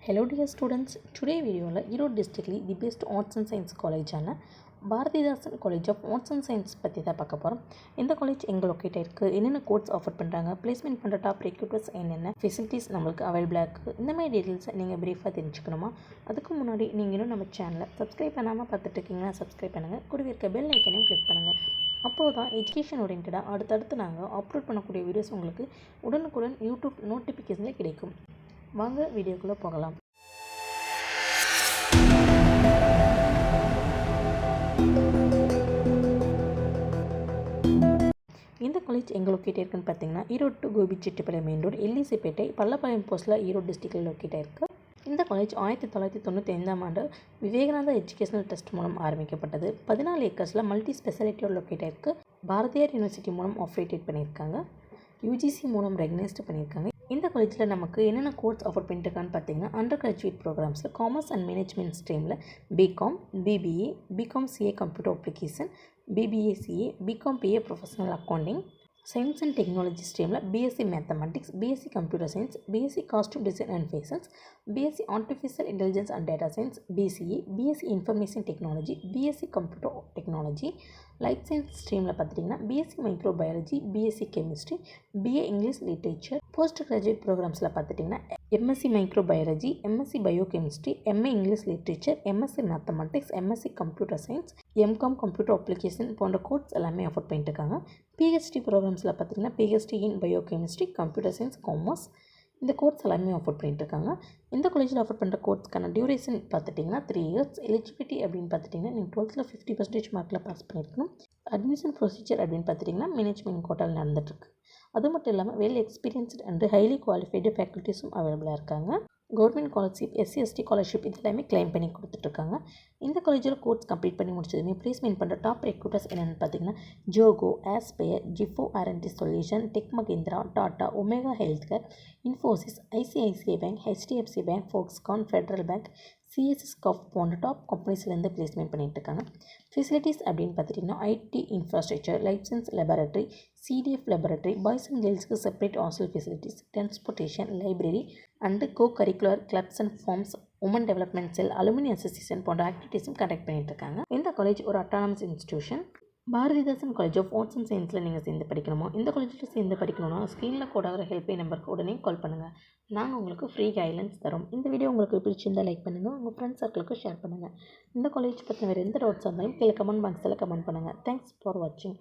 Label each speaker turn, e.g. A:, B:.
A: Hello dear students, today video Erode district the best arts and science college ஆன Bharathidasan college of arts and science பற்றி தான் பார்க்க போகிறோம். இந்த காலேஜ் எங்கே லொக்கேட் ஆயிருக்கு, என்னென்ன கோர்ஸ் ஆஃபர் பண்ணுறாங்க, பிளேஸ்மெண்ட் பண்ணுற டாப் ரெக்ரூட்டர்ஸ் என்னென்ன ஃபெசிலிட்டிஸ் நம்மளுக்கு அவைலபிளாக இருக்குது, இந்த மாதிரி டீட்டெயில்ஸை நீங்கள் ப்ரீஃபாக தெரிஞ்சுக்கணுமா? அதுக்கு முன்னாடி நீங்கள் இன்னும் நம்ம சேனலை சப்ஸ்கிரைப் பண்ணாமல் பார்த்துட்டு இருக்கீங்கன்னா சப்ஸ்கிரைப் பண்ணுங்கள், கூடவே இருக்க பெல் ஐக்கனையும் கிளிக் பண்ணுங்கள். அப்போது தான் எஜுகேஷன் ஓரியன்டாக அடுத்தடுத்து நாங்கள் அப்லோட் பண்ணக்கூடிய வீடியோஸ் உங்களுக்கு உடனுக்குடன் யூடியூப் நோட்டிஃபிகேஷனில் கிடைக்கும். வாங்க வீடியோக்குள்ளே போகலாம். இந்த காலேஜ் எங்கே லொக்கேட் இருக்குன்னு பார்த்தீங்கன்னா Erode to Gobichettipalayam main road, Ellispettai, Pallapalayam போஸ்ட்டில் ஈரோடு டிஸ்ட்ரிக்டில் லொக்கேட் ஆயிருக்கு. இந்த காலேஜ் 1995ஆம் ஆண்டு விவேகானந்தா எஜுகேஷனல் ட்ரஸ்ட் மூலம் ஆரம்பிக்கப்பட்டது. 14 ஏக்கர்ஸில் மல்டி ஸ்பெஷாலிட்டியோட லொக்கேட் ஆயிருக்கு. பாரதியார் யூனிவர்சிட்டி மூலம் ஆப்ரேட்டட் பண்ணியிருக்காங்க, யூஜிசி மூலம் ரெகனைஸ்டு பண்ணியிருக்காங்க. இந்த காலேஜில் நமக்கு என்னென்ன கோர்ஸ் ஆஃபர் பண்ணிட்டுருக்கான்னு பார்த்தீங்கன்னா அண்டர் கிராஜுவேட் ப்ரோக்ராம்ஸில் காமர்ஸ் அண்ட் மேனேஜ்மெண்ட் ஸ்ட்ரீமில் BCom, BBA, BCom CA computer application, BBA CA, BCom BA professional accounting, science and technology ஸ்ட்ரீமில் BSc mathematics, BSc computer science, BSc costume design and fashions, BSc artificial intelligence and data science, BCA, BSc information technology, BSc computer technology, life science ஸ்ட்ரீமில் பார்த்துட்டிங்கன்னா BSc microbiology, BSc chemistry, BA English literature. Post graduate ப்ரோக்ராம்ஸில் பார்த்துட்டிங்கன்னா MSc microbiology, MSc biochemistry, MA English literature, MSc mathematics, MSc computer science, MCom computer application போன்ற course எல்லாமே offer பண்ணிட்டுருக்காங்க. PhD ப்ரோக்ராம்ஸில் பார்த்திங்கன்னா PhD in biochemistry, computer science, commerce, இந்த course எல்லாமே offer பண்ணிட்டுருக்காங்க. இந்த காலேஜில் ஆஃபர் பண்ணுற கோர்ஸ்க்கான டியூரேஷன் பார்த்துட்டிங்கன்னா 3 இயர்ஸ். எலிஜிபிலிட்டி அப்படின்னு பார்த்துட்டிங்கன்னா நீங்கள் 12th 50% மார்க்கில் பாஸ் பண்ணியிருக்கணும். அட்மிஷன் ப்ரொசீஜர் அப்படின்னு பார்த்துட்டிங்கன்னா மேனேஜ்மெண்ட் கோட்டாவில் நடந்துகிட்ருக்கு. அது மட்டும் இல்லாமல் well experienced and highly qualified ஃபேக்கல்ட்டிஸும் அவைலபிளாக இருக்காங்க. Government scholarship, SC ST scholarship இது எல்லாமே கிளைம் பண்ணி கொடுத்துட்ருக்காங்க. இந்த காலேஜில் கோர்ஸ் கம்ப்ளீட் பண்ணி முடிச்சதுமே பிளேஸ்மெண்ட் பண்ணுற டாப் ரெக்ரூட்டர்ஸ் என்னென்னு பார்த்தீங்கன்னா ஜோகோ, ஆஸ்பயர், ஜிஃபோ R and D solution, Tech Mahindra, Tata, Omega health care, Infosys, ICICI bank, HDFC bank, Foxconn, Federal bank, சிஎஸ்எஸ்காஃப் போன்ற டாப் கம்பெனிஸ்லேருந்து பிளேஸ்மெண்ட் பண்ணிட்டு இருக்காங்க. ஃபெசிலிட்டிஸ் அப்படின்னு பார்த்துட்டிங்கன்னா IT infrastructure, life science laboratory, CDF laboratory, boys and கேர்ள்ஸ்க்கு separate hostel facilities, transportation, library and co curricular clubs and forms, women development cell, alumni association போன்ற ஆக்டிவிட்டீஸும் கண்டக்ட் பண்ணிட்டு இருக்காங்க. இந்த காலேஜ் ஒரு autonomous institution. Bharathidasan college of arts and சயின்ஸில் நீங்கள் சேர்ந்து படிக்கணுமா? இந்த காலேஜில் சேர்ந்து படிக்கணும்னா ஸ்க்ரீனில் கோடாகிற ஹெல்ப்லைன் நம்பருக்கு உடனே கால் பண்ணுங்கள். நாங்கள் உங்களுக்கு ஃப்ரீ கைட்லைன்ஸ் தரோம். இந்த வீடியோ உங்களுக்கு பிடிச்சிருந்தால் லைக் பண்ணுங்கள், உங்கள் ஃப்ரெண்ட்ஸ் சர்க்கிளுக்கு ஷேர் பண்ணுங்கள். இந்த காலேஜ் பற்றின வேறு எந்த டவுட்ஸாக இருந்தாலும் கீழே கமெண்ட் பாக்ஸில் கமெண்ட் பண்ணுங்கள். தேங்க்ஸ் ஃபார் வாட்சிங்.